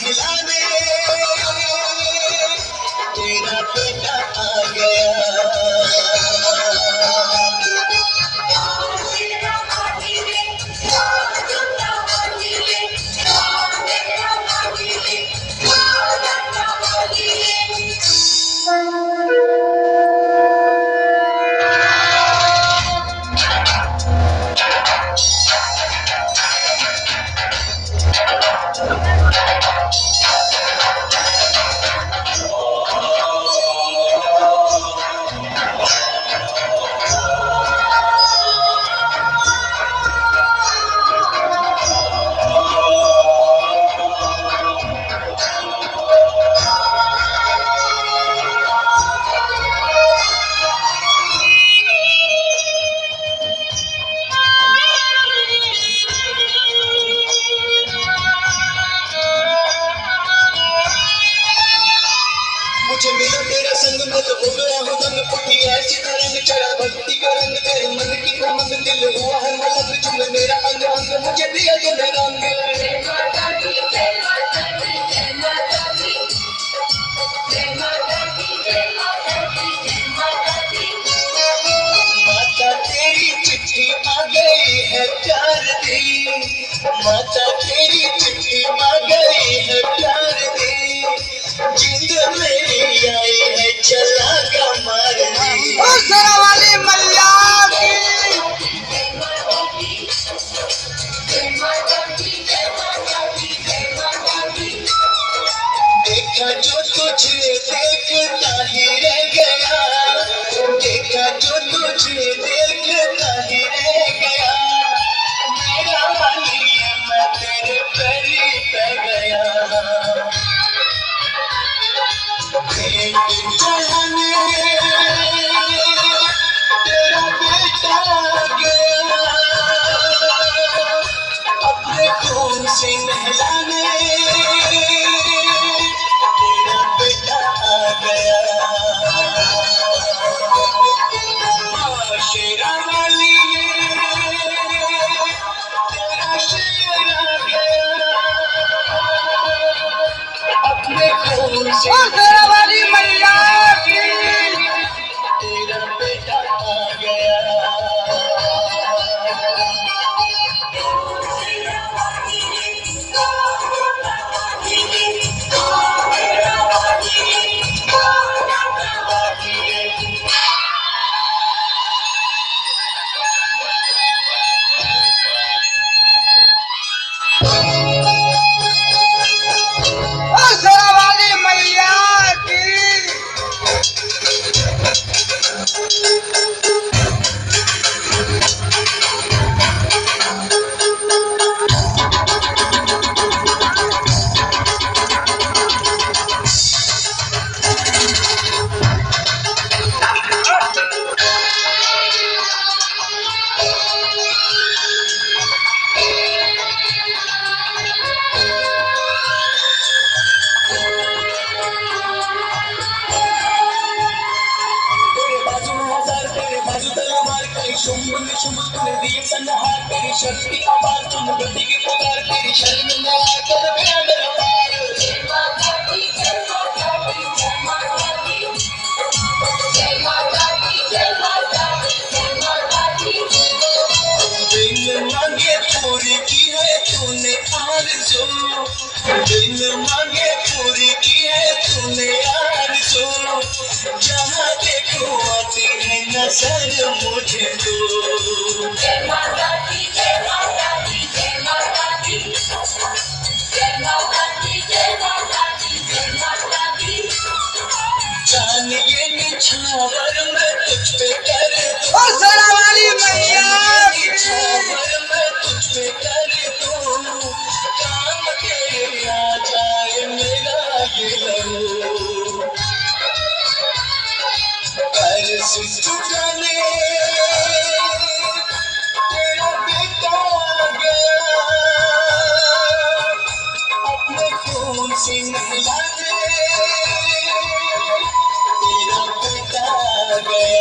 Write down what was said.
नहलाने तेरा बेटा आ गया। मुझे मिला तेरा संग मैं तो हो गया हूँ दंग पुटी ऐसी तरंग चढ़ा भक्ति का रंग तेरे मन की उमंग दिल हुआ है मलंग चुम मेरा अंग अंग मुझे दिया तूने रंग। माता तेरी चिट्ठी आ गई है प्यार दी, माता तेरी चिट्ठी आ गई है प्यार दी, जिंद मेरी आई है चला का मारनी। ओ सरा वाली मल्ला की देखा जो तुझे देखता ही रह गया, देखा जो तुझे देखता ही रह गया, मेरा मालिया मैं तेरे पैरी पे गया। चढ़ाने तेरा बेटा आ गया, अपने खून से नहलाने तेरा बेटा आ गया। शेरा वाली तेरा शेर आ गया, अपने खून से ओ सरा वाली मल्ला की तेरा बेटा आ गया। ओ सरा वाली मल्ला की दिए संहार तेरी शक्ति अपार, तुम गति की पुकार तेरी शरण में आकर गया मेरा पार। दिल मांगे पूरी की है तूने आरज़ू, दिल मांगे पूरी की है तूने आरज़ू, जहाँ देखो आती है नजर मुझे तू। जय माता दी जय माता दी जय माता दी जय माता दी जय माता दी जय माता दी, जान ये निछावर मैं तुझ पे कर दूं, ओ सरा वाली मल्ला की मैं तुझ पे कर दूं, काम तेरे आ जाए मेरा ये लहू, अर्ज़ चुकाने तेरा बेटा आ गया, अपने खून से नहलाने तेरा बेटा आ गया।